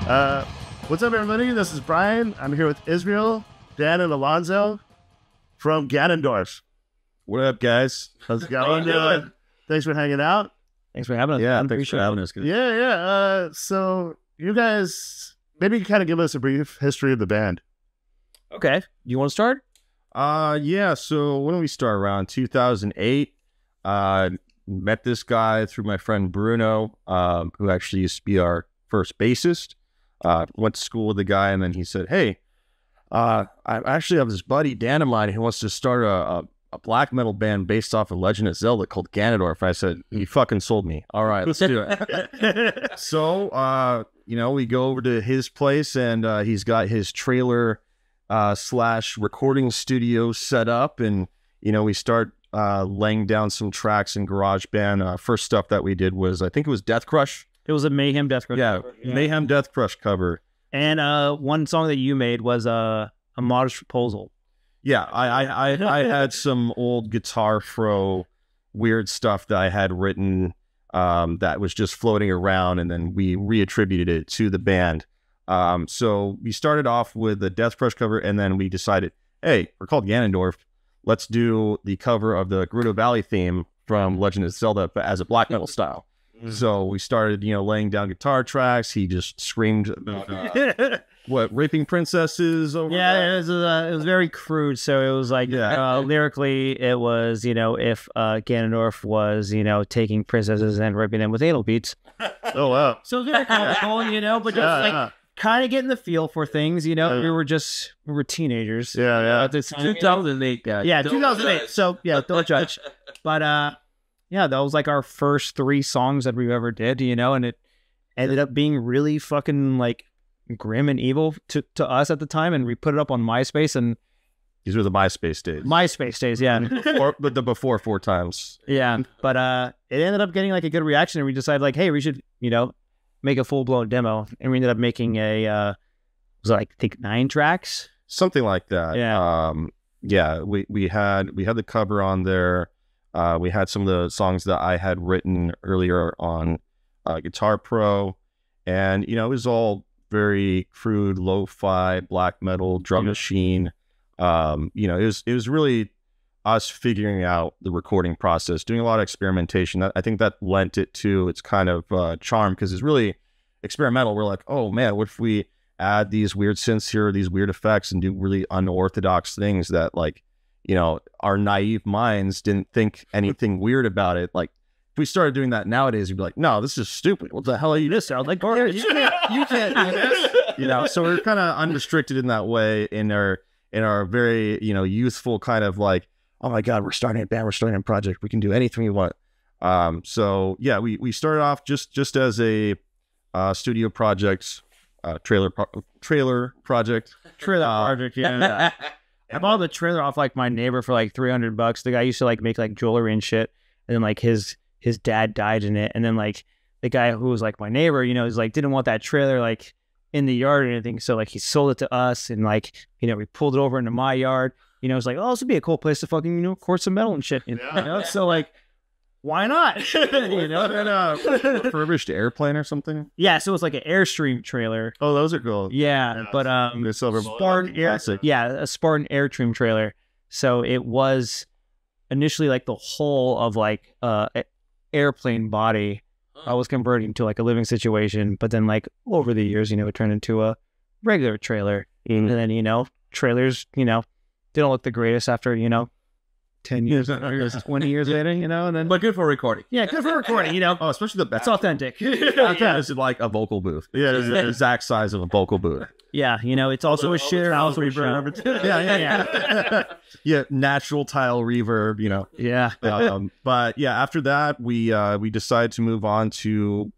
Uh, what's up, everybody? This is Brian. I'm here with Israel, Dan, and Alonzo from Gannondorf. What up, guys? How's it going? Thanks for hanging out. Thanks for having us. Yeah, thanks for having us. Yeah. So you guys, maybe kind of give us a brief history of the band. Okay. You want to start? Yeah. So when did we start? Around 2008. Met this guy through my friend Bruno, who actually used to be our first bassist. Went to school with the guy, and then he said, "Hey, I actually have this buddy Dan of mine who wants to start a black metal band based off of Legend of Zelda called Gannondorf." I said, "You fucking sold me. All right, let's do it." So, we go over to his place, and he's got his trailer / recording studio set up, and we start laying down some tracks in GarageBand. First stuff that we did was, I think it was Death Crush. It was a Mayhem Death Crush. Yeah, Mayhem Death Crush cover. And one song that you made was a Modest Proposal. Yeah, I had some old Guitar Pro weird stuff that I had written that was just floating around, and then we reattributed it to the band. So we started off with the Death Crush cover, and then we decided, hey, we're called Gannondorf. Let's do the cover of the Gerudo Valley theme from Legend of Zelda, but as a black metal style. So we started, laying down guitar tracks. He just screamed about what, raping princesses over Yeah, it was very crude. So it was like, lyrically, it was, if Gannondorf was, taking princesses and raping them with anal beats. Oh, wow. So it was very cool, but just kind of getting the feel for things, we were teenagers. Yeah. It's 2008, guys. Yeah, Don't 2008. judge. So, yeah, don't judge. But, yeah, that was like our first 3 songs that we ever did, and it ended up being really fucking like grim and evil to us at the time. And we put it up on MySpace, and These were the MySpace days. MySpace days, yeah. But the before 4 times. Yeah. But it ended up getting like a good reaction, and we decided like, hey, we should, make a full-blown demo. And we ended up making I think 9 tracks. Something like that. Yeah. We had the cover on there. We had some of the songs that I had written earlier on Guitar Pro, and it was all very crude, lo-fi, black metal, drum machine. It was really us figuring out the recording process, doing a lot of experimentation. I think that lent it to its kind of charm, because it's really experimental. We're like, oh man, what if we add these weird synths here, these weird effects, and do really unorthodox things that, like, our naive minds didn't think anything weird about it. Like, if we started doing that nowadays, you'd be like, no, this is stupid. What the hell are you doing? I was like, oh, you can't do this. So we're kind of unrestricted in that way in our very, youthful kind of like, oh my God, we're starting a band, we're starting a project, we can do anything we want. So yeah, we started off just as a studio project, trailer project. Yeah. I bought the trailer off like my neighbor for like $300. The guy used to like make like jewelry and shit, and then like his dad died in it, and then like the guy who was like my neighbor, is like didn't want that trailer like in the yard or anything, so like he sold it to us, and like we pulled it over into my yard. It's like, oh, this would be a cool place to fucking record some metal and shit. So like, why not? Refurbished airplane or something. Yeah, so it's like an Airstream trailer. Oh, those are cool. Yeah, but the silver Spartan a Spartan Airstream trailer. So it was initially like the whole of like airplane body. I was converting to like a living situation, but then like over the years, it turned into a regular trailer, and then trailers, they don't look the greatest after 10 years, 20 years later, and then... But good for recording. Yeah, good for recording, Oh, especially the back. It's authentic. This is like a vocal booth. Yeah, it's the exact size of a vocal booth. Yeah, it's also a shared house reverb. Yeah, natural tile reverb, Yeah. But yeah, after that, we decided to move on to,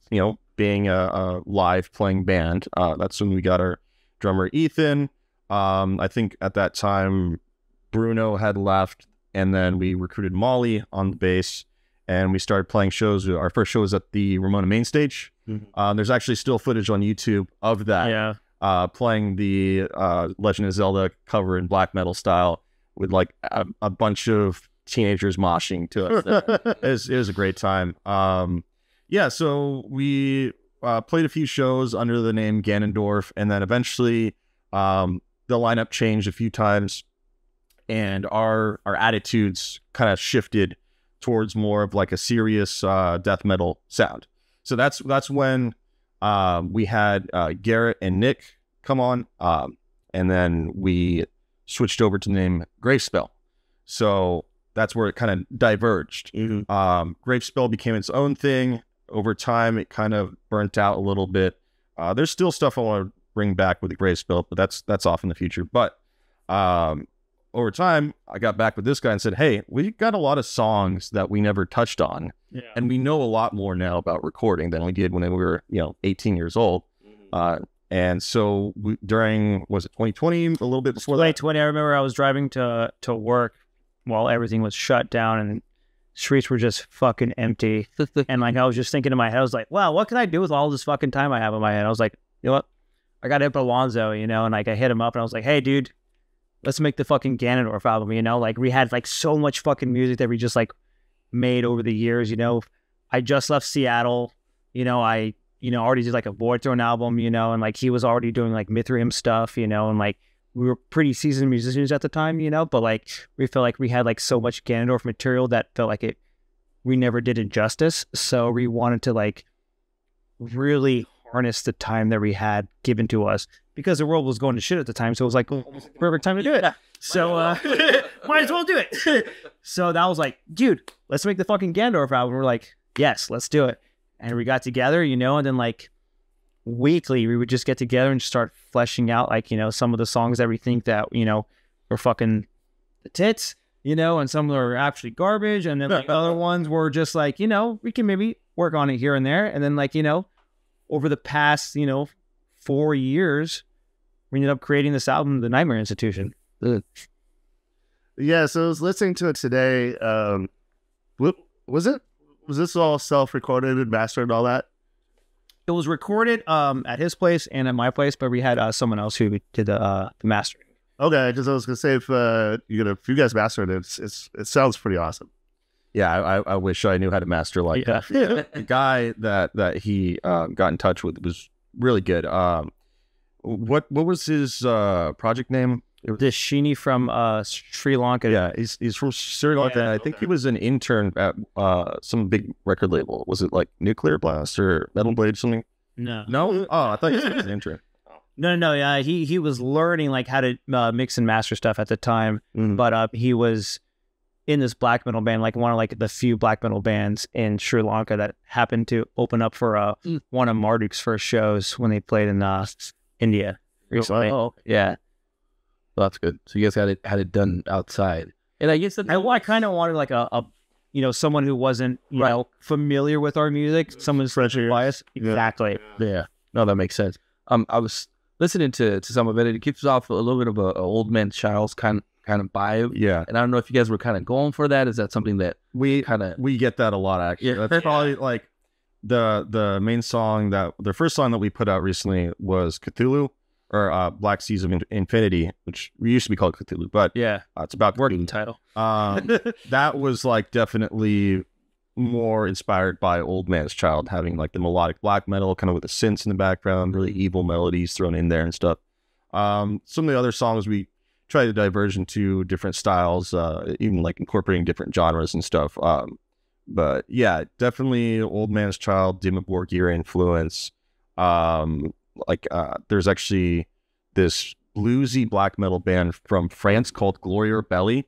being a live playing band. That's when we got our drummer, Ethan. I think at that time, Bruno had left, and then we recruited Molly on the bass, and we started playing shows. Our first show was at the Ramona main stage. There's actually still footage on YouTube of that. Yeah. Playing the Legend of Zelda cover in black metal style with like a bunch of teenagers moshing to us. It was a great time. Yeah, so we played a few shows under the name Gannondorf, and then eventually the lineup changed a few times, and our attitudes kind of shifted towards more of like a serious death metal sound. So that's when we had Garrett and Nick come on, and then we switched over to the name Gravespell. So that's where it kind of diverged. Gravespell became its own thing. Over time, it kind of burnt out a little bit. There's still stuff I want to bring back with the Gravespell, but that's off in the future. But over time, I got back with this guy and said, hey, we got a lot of songs that we never touched on. Yeah. And we know a lot more now about recording than we did when we were, 18 years old. And so during, was it 2020, a little bit before 2020, I remember I was driving to work while everything was shut down and streets were just fucking empty. And like, I was just thinking in my head, I was like, wow, what can I do with all this fucking time I have in my head? I was like, you know what? I got to hit Alonzo, and like I hit him up and I was like, hey, dude, let's make the fucking Gannondorf album, like we had like so much fucking music that we just like made over the years, I just left Seattle, I, already did like a Boy Throne album, and like he was already doing like Moonsirrom stuff, and like we were pretty seasoned musicians at the time, but like we felt like we had like so much Gannondorf material that felt like we never did it justice. So we wanted to like really harness the time that we had given to us because the world was going to shit at the time. So it was like perfect time to do it. So might as well do it. So that was like, dude, let's make the fucking Gannondorf album. We're like, yes, let's do it. And we got together, and then like weekly we would just get together and start fleshing out like, some of the songs that we think that, were fucking the tits, and some were actually garbage. And then like other ones were just like, we can maybe work on it here and there. And then like, over the past, 4 years, we ended up creating this album, The Nightmare Institution. Yeah, so I was listening to it today. Was this all self-recorded and mastered and all that? It was recorded at his place and at my place, but we had someone else who did the mastering. Okay, because I was gonna say if you guys mastered it, it sounds pretty awesome. Yeah, I wish I knew how to master like that. The guy that he got in touch with was really good. What was his project name? Dashini from Sri Lanka. Yeah, he's from Sri Lanka. Yeah, I think he was an intern at some big record label. Was it like Nuclear Blast or Metal Blade or something? No. Oh, I thought he was an intern. No. Yeah, he was learning like how to mix and master stuff at the time. But he was in this black metal band, like one of like the few black metal bands in Sri Lanka that happened to open up for one of Marduk's first shows when they played in India recently. Oh, yeah. Well, that's good. So you guys had it done outside, and I guess I kind of wanted like a someone who wasn't familiar with our music, someone's bias. Exactly. Yeah. No, that makes sense. I was listening to some of it, and it gives off a little bit of a old man Child's kind of vibe. Yeah. And I don't know if you guys were kind of going for that. Is that something that we get that a lot actually? Yeah. That's probably like the main song the first song that we put out recently was Cthulhu. Or Black Seas of Infinity, which we used to be called Cthulhu, but it's about working title. That was like definitely more inspired by Old Man's Child, having like the melodic black metal, kind of with the synths in the background, really evil melodies thrown in there and stuff. Some of the other songs we try to diverge into different styles, even like incorporating different genres and stuff. But yeah, definitely Old Man's Child, Dimmu Borgir influence. There's actually this bluesy black metal band from France called Gloria Belly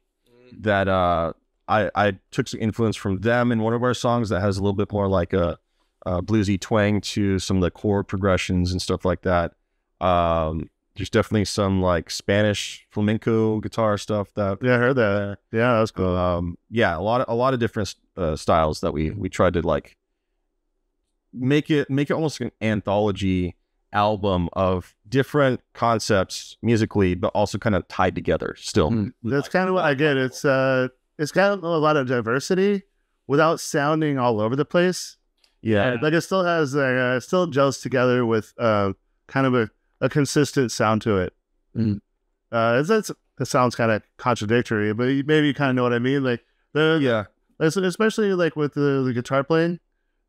that I took some influence from them in one of our songs that has a little bit more like a bluesy twang to some of the chord progressions and stuff like that. There's definitely some like Spanish flamenco guitar stuff that I heard that. Yeah, that was cool. A lot of different styles that we tried to like make it almost an anthology album of different concepts musically, but also kind of tied together still. That's kind of what I get. It's got a lot of diversity without sounding all over the place. Yeah. Like it still has still gels together with kind of a consistent sound to it. It sounds kind of contradictory, but maybe you kind of know what I mean. Like especially like with the guitar playing.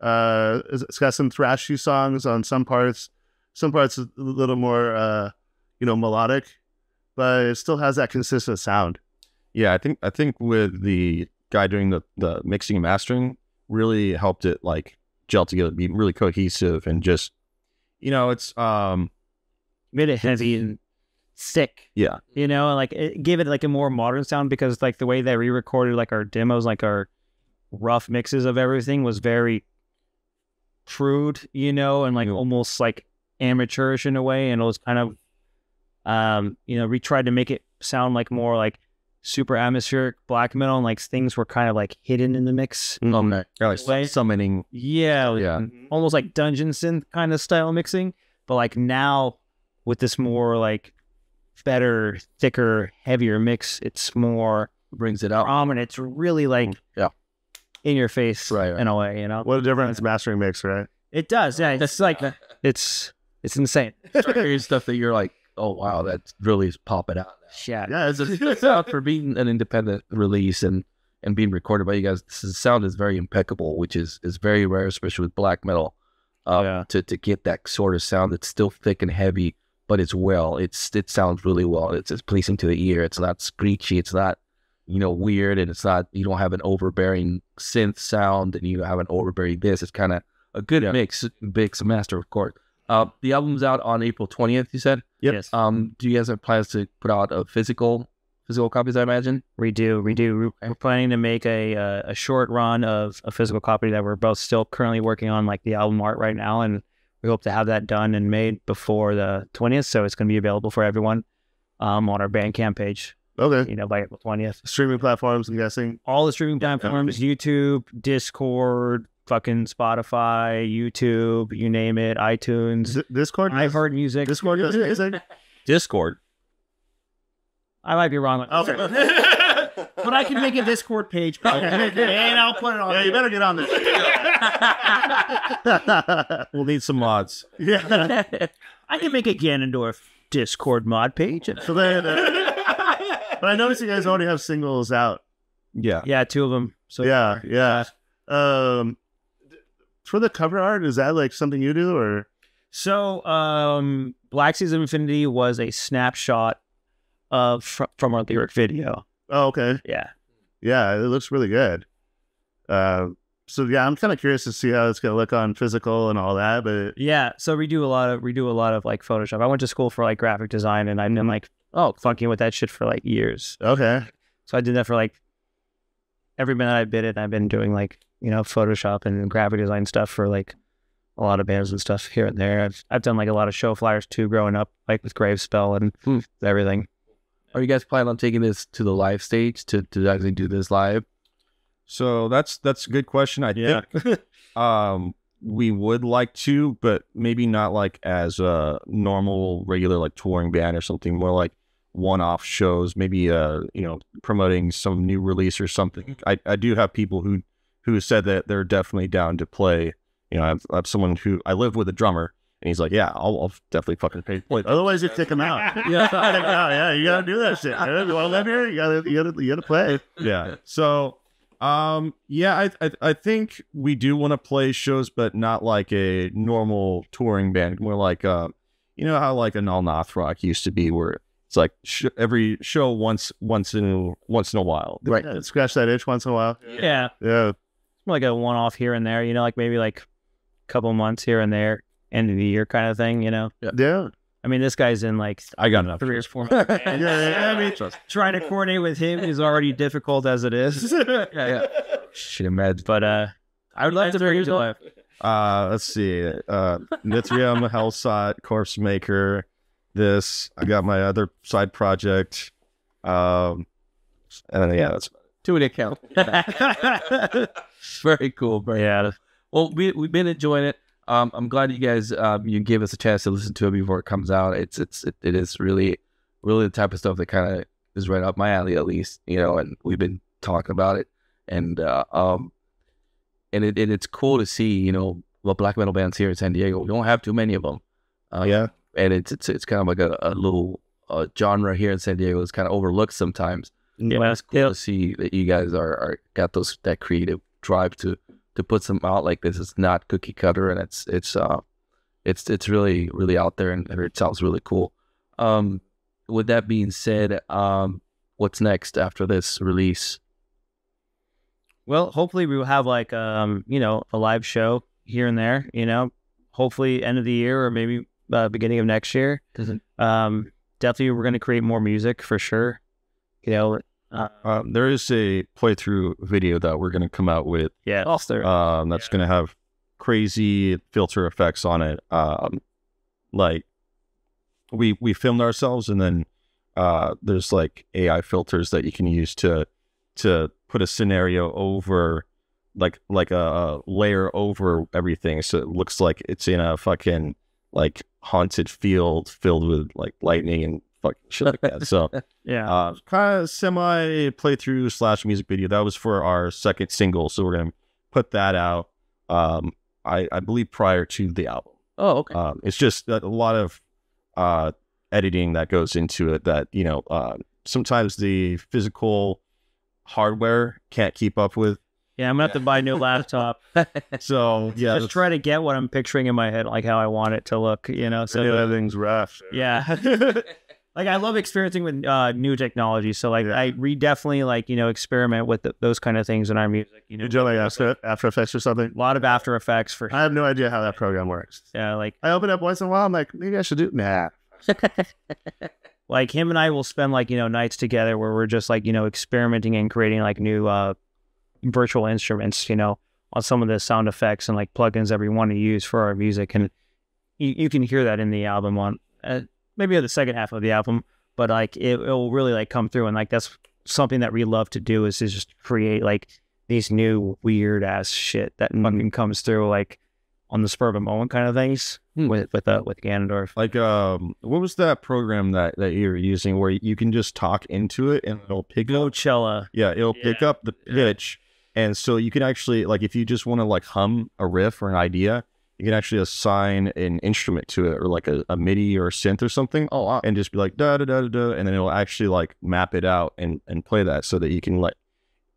It's got some thrashy songs on some parts. Some parts a little more, melodic, but it still has that consistent sound. Yeah, I think with the guy doing the mixing and mastering really helped it like gel together, be really cohesive, and just it's made it heavy and sick. Yeah, and like it gave it like a more modern sound, because like the way that we recorded like our demos, like our rough mixes of everything was very crude, and like almost like amateurish in a way, and it was kind of we tried to make it sound like more like super atmospheric black metal, and like things were kind of like hidden in the mix. Okay. Like summoning. Yeah. Almost like dungeon synth kind of style mixing. But like now with this more like better, thicker, heavier mix, it's more brings it out prominent. It's really like in your face, right. In a way, What a difference mastering makes, right? It does, yeah. It's like it's insane. Stuff that you're like, oh wow, that's really popping out. Yeah, it's out for being an independent release and being recorded by you guys. The sound is very impeccable, which is very rare, especially with black metal. To get that sort of sound that's still thick and heavy, but it sounds really well. It's pleasing to the ear. It's not screechy. It's not weird, and it's not, you don't have an overbearing synth sound, and you don't have an overbearing this. It's kind of a good mix and master, of course. The album's out on April 20th, you said? Yep. Yes. Do you guys have plans to put out a physical copies, I imagine? We do. We're planning to make a short run of a physical copy that we're both still currently working on, like the album art right now, and we hope to have that done and made before the 20th, so it's going to be available for everyone on our Bandcamp page. Okay. By April 20th. Streaming platforms, I'm guessing? All the streaming platforms, YouTube, Discord, fucking Spotify, YouTube, you name it, iTunes. Discord? I've heard music. Discord does music? Discord. I might be wrong. Okay. But I can make a Discord page. And I'll put it on. Yeah, you better get on this. We'll need some mods. Yeah. I can make a Gannondorf Discord mod page. So but I noticed you guys already have singles out. Yeah. Yeah, 2 of them. So Yeah. For the cover art, is that like something you do, or? So, Black Seas of Infinity was a snapshot from our lyric video. Oh, okay. Yeah. Yeah, it looks really good. So yeah, I'm kind of curious to see how it's gonna look on physical and all that. But yeah, so we do a lot of like Photoshop. I went to school for like graphic design, and I've been like fucking with that shit for like years. Okay. So I did that for like every minute I bid it. I've been doing like Photoshop and graphic design stuff for like a lot of bands and stuff here and there. I've done like a lot of show flyers too, growing up, like with Gravespell and everything. Are you guys planning on taking this to the live stage to actually do this live? So that's a good question. I think we would like to, but maybe not like as a normal, regular like touring band or something. More like one-off shows, maybe promoting some new release or something. I do have people who said that they're definitely down to play. I have someone who I live with, a drummer, and he's like, yeah, I'll definitely fucking play. Otherwise you kick him out. Yeah, you gotta do that shit. You want to live here? You gotta play. Yeah. So I think we do want to play shows, but not like a normal touring band. More like how like an All Noth Rock used to be, where it's like every show once in a while. Right. Yeah, scratch that itch once in a while. Yeah. Yeah. More like a one-off here and there, like maybe like a couple months here and there, end of the year kind of thing, Yeah. I mean, this guy's in like I got enough 3 or 4 months. I mean, trying to coordinate with him is already difficult as it is. Yeah. Should imagine. But I would like to bring you to life. Let's see. Moonsirrom, Hellsot, Corpse Maker. I got my other side project. And then that's to an account. Very cool. Well, we've been enjoying it. I'm glad you guys you gave us a chance to listen to it before it comes out. It is really the type of stuff that kind of is right up my alley, at least, and we've been talking about it, and it's cool to see black metal bands here in San Diego. We don't have too many of them. And it's kind of like a little genre here in San Diego. It's kind of overlooked sometimes. Yeah, it's cool to see that you guys are got that creative drive to to put some out like this. It's not cookie cutter, and it's really, really out there, and it sounds really cool. With that being said, what's next after this release? Well, hopefully we will have like you know, a live show here and there, you know, hopefully end of the year or maybe beginning of next year. Definitely we're going to create more music for sure. You know, there is a playthrough video that we're going to come out with. Yeah. That's going to have crazy filter effects on it. Like we filmed ourselves, and then there's like AI filters that you can use to put a scenario over, like a layer over everything, so it looks like it's in a fucking like haunted field filled with like lightning and fucking shit like that. So yeah, kind of semi playthrough / music video. That was for our second single, so we're gonna put that out. I believe prior to the album. Oh, okay. It's just a lot of editing that goes into it that, you know, sometimes the physical hardware can't keep up with. Yeah, I'm gonna have to buy a new laptop. So yeah, just try to get what I'm picturing in my head, like how I want it to look, you know. So everything's rough. Yeah. Like I love experimenting with new technology. So like we definitely like, you know, experiment with those kind of things in our music. You know, you like After Effects or something? A lot of After Effects for sure. I have no idea how that program works. Yeah, like I open up once in a while. I'm like, maybe I should do. Nah. Like him and I will spend like, you know, nights together where we're just like, you know, experimenting and creating like new virtual instruments, you know, on some of the sound effects and like plugins that we want to use for our music. And you can hear that in the album on maybe the second half of the album, but like it will really like come through. And like that's something that we love to do, is to just create like these new weird ass shit that fucking comes through like on the spur of a moment kind of things with Gannondorf. Like what was that program that you were using where you can just talk into it and it'll pick Coachella. It'll pick up the pitch, and so you can actually, like, if you just want to like hum a riff or an idea, you can actually assign an instrument to it, or like a MIDI or a synth or something. Oh wow. And just be like da da da da da, and then it'll actually like map it out and play that, so that you can, like,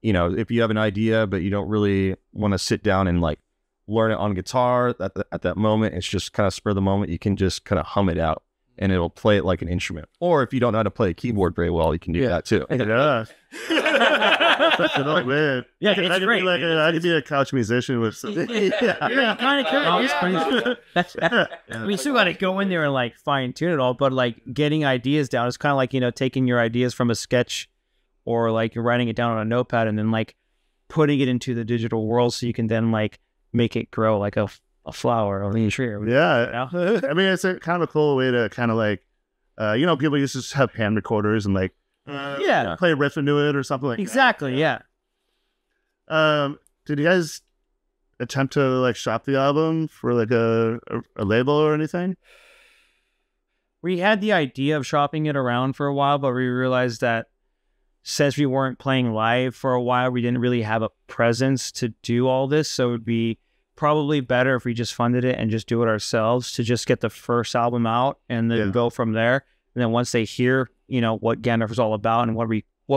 you know, if you have an idea but you don't really want to sit down and like learn it on guitar at that moment, it's just kind of spur of the moment, you can just kind of hum it out and it'll play it like an instrument. Or if you don't know how to play a keyboard very well, you can do that too. Yeah. That's an old man. Yeah, it's great. I could be a couch musician with something. Yeah, kind of cool. I mean, you still got to go in there and like fine tune it all, but like getting ideas down is kind of like, you know, taking your ideas from a sketch, or like you're writing it down on a notepad and then like putting it into the digital world, so you can then like make it grow like a flower or a tree. Yeah. You know? I mean, it's a kind of a cool way to kind of like, you know, people used to just have hand recorders and like, play a riff into it or something like that. Exactly, yeah. Did you guys attempt to like shop the album for like a label or anything? We had the idea of shopping it around for a while, but we realized that since we weren't playing live for a while, we didn't really have a presence to do all this. So it would be probably better if we just funded it and just do it ourselves, to just get the first album out and then go from there. And then once they hear, you know, what Gannondorf is all about and what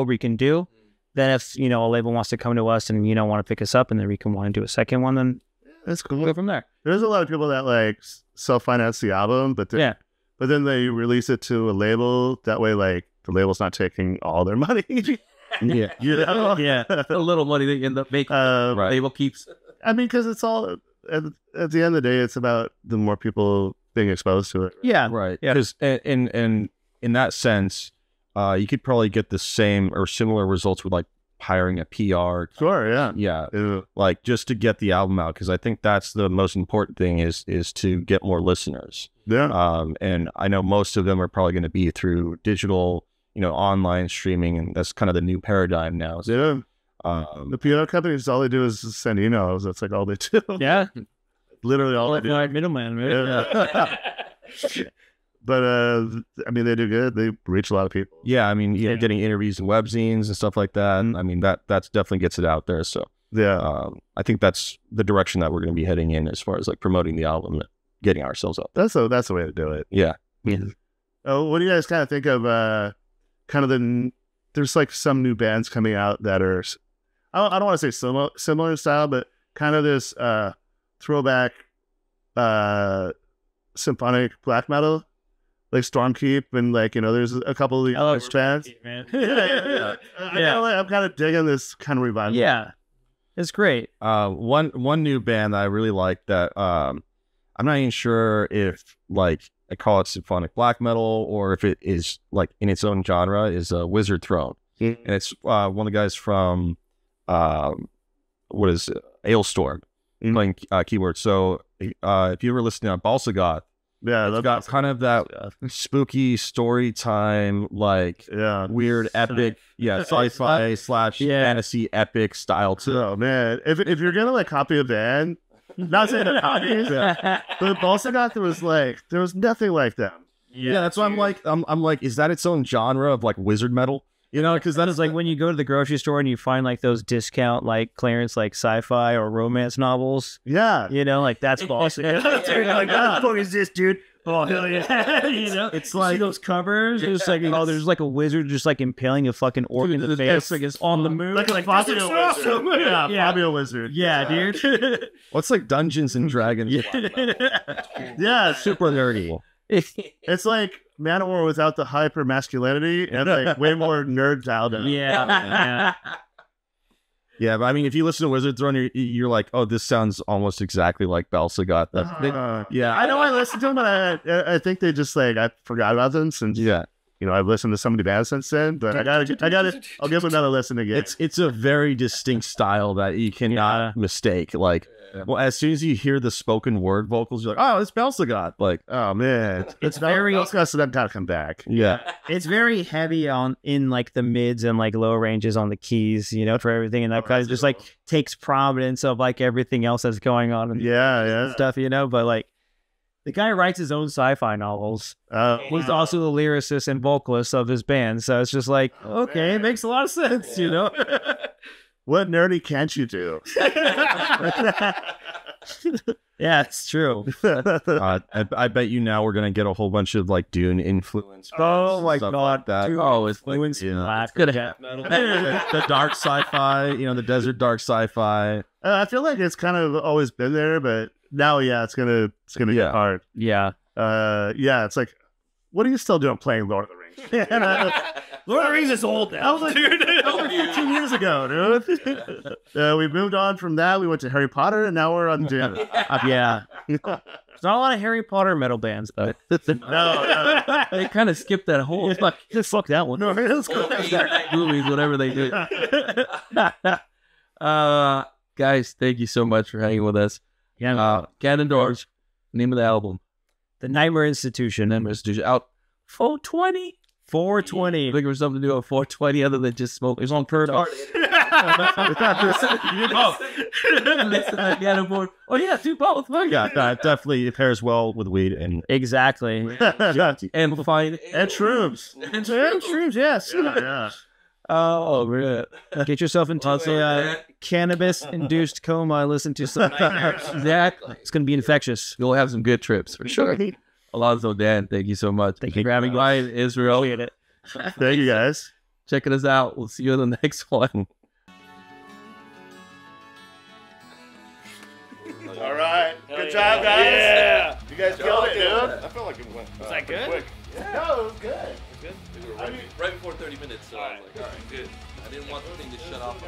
we can do, then if, you know, a label wants to come to us and, you know, want to pick us up, and then we can want to do a second one, then that's cool. We'll go from there. There's a lot of people that like self-finance the album, but then they release it to a label. That way, like, the label's not taking all their money. Yeah. You know? Yeah. A little money they end up making. Label keeps. I mean, because it's all, at the end of the day, it's about the more people being exposed to it. Yeah. Right. Yeah. Because in that sense, you could probably get the same or similar results with like hiring a PR. Sure. Yeah. Yeah. Like just to get the album out. Because I think that's the most important thing is to get more listeners. Yeah. And I know most of them are probably going to be through digital, you know, online streaming. And that's kind of the new paradigm now. So, yeah. The PR companies, all they do is send emails. That's like all they do. Yeah. Literally all they do. Middleman, right? Yeah. But I mean, they do good. They reach a lot of people. Yeah, I mean, getting interviews and webzines and stuff like that. I mean, that's definitely gets it out there. So yeah, I think that's the direction that we're going to be heading in as far as like promoting the album and getting ourselves up. That's the way to do it. Yeah. Oh, what do you guys kind of think of? Kind of there's like some new bands coming out that are, I don't want to say similar in style, but kind of this throwback symphonic black metal, like Stormkeep, and like, you know, there's a couple of these bands. Man. I'm kind of digging this kind of revival. Yeah, it's great. One new band that I really like that I'm not even sure if like I call it symphonic black metal or if it is like in its own genre is Wizard Throne. And it's one of the guys from what is it? Ailstorm playing keyboard. So if you ever listen to Balsa Goth, it's got kind of that spooky story time, like weird epic, sci-fi / fantasy epic style too. Oh man, if you're gonna like copy a band, not saying a copy, but Balsa Goth there was nothing like them. Yeah, that's why I'm like, is that its own genre of like wizard metal? You know, because that is like when you go to the grocery store and you find like those discount like clearance like sci-fi or romance novels. Yeah, you know, like that's Balsa. Like, what the fuck is this, dude? Oh hell yeah! You know, it's like see those covers. It's like, oh, there's like a wizard just like impaling a fucking orc in the face, like it's on the moon, like Fabio Wizard. Awesome. Yeah, Fabio Wizard. Yeah, dude. Well, it's like Dungeons and Dragons. Yeah, super nerdy. It's like Manowar without the hyper masculinity and like way more nerd dialed in. Yeah. Yeah, but I mean, if you listen to Wizard Throne, you're like, oh, this sounds almost exactly like Balsa Goth. Yeah, I know I listened to them, but I think they just like I forgot about them since you know I've listened to so many bands since then. But I'll give them another listen again. It's a very distinct style that you cannot mistake. Like, well, as soon as you hear the spoken word vocals, you're like, oh, it's Balsa Goth. Like, oh man, it's very disgusting. That gotta come back. Yeah, it's very heavy in like the mids and like low ranges on the keys, you know, for everything, and that kind of just like takes prominence of like everything else that's going on and stuff, you know. But like the guy writes his own sci-fi novels. He's also the lyricist and vocalist of his band, so it's just like okay, it makes a lot of sense, you know. What nerdy can't you do? Yeah, it's true. I bet you now we're gonna get a whole bunch of like Dune influence. Oh my god! Like that. It's influence. It's gonna happen. The dark sci-fi, you know, the desert dark sci-fi. I feel like it's kind of always been there, but now, it's gonna get hard. Yeah. It's like, what are you still doing playing Lord of the Rings? Lord of the Rings is old now. That was like 15 years ago, dude. We moved on from that. We went to Harry Potter, and now we're on Dune. Yeah. There's not a lot of Harry Potter metal bands, though. No. They kind of skipped that whole. Fuck that one. No, it's cool. Movies, whatever they do. Guys, thank you so much for hanging with us. Yeah. Gannondorf, name of the album. The Nightmare Institution. Nightmare Institution. Out 420. 420. Looking for something to do at 420 other than just smoke. It's on purpose. You did both. Oh yeah, do both. Yeah, definitely it pairs well with weed and exactly. Amplifying and shrooms. And shrooms, yes. Yeah. Oh man. Get yourself into a cannabis-induced coma. Listen to some nightmares. Exactly. It's going to be infectious. You'll have some good trips for sure. Alonzo, Dan, thank you so much. Thank you for having me. Ryan, Israel. Thank you, guys. Checking us out. We'll see you in the next one. All right. Good job, guys. Yeah. You guys killed it, dude. I felt like it went. Was that good? Quick. Yeah. No, it was good. Good? We were right before 30 minutes, so I was like, all right, good. I didn't want the thing to shut off.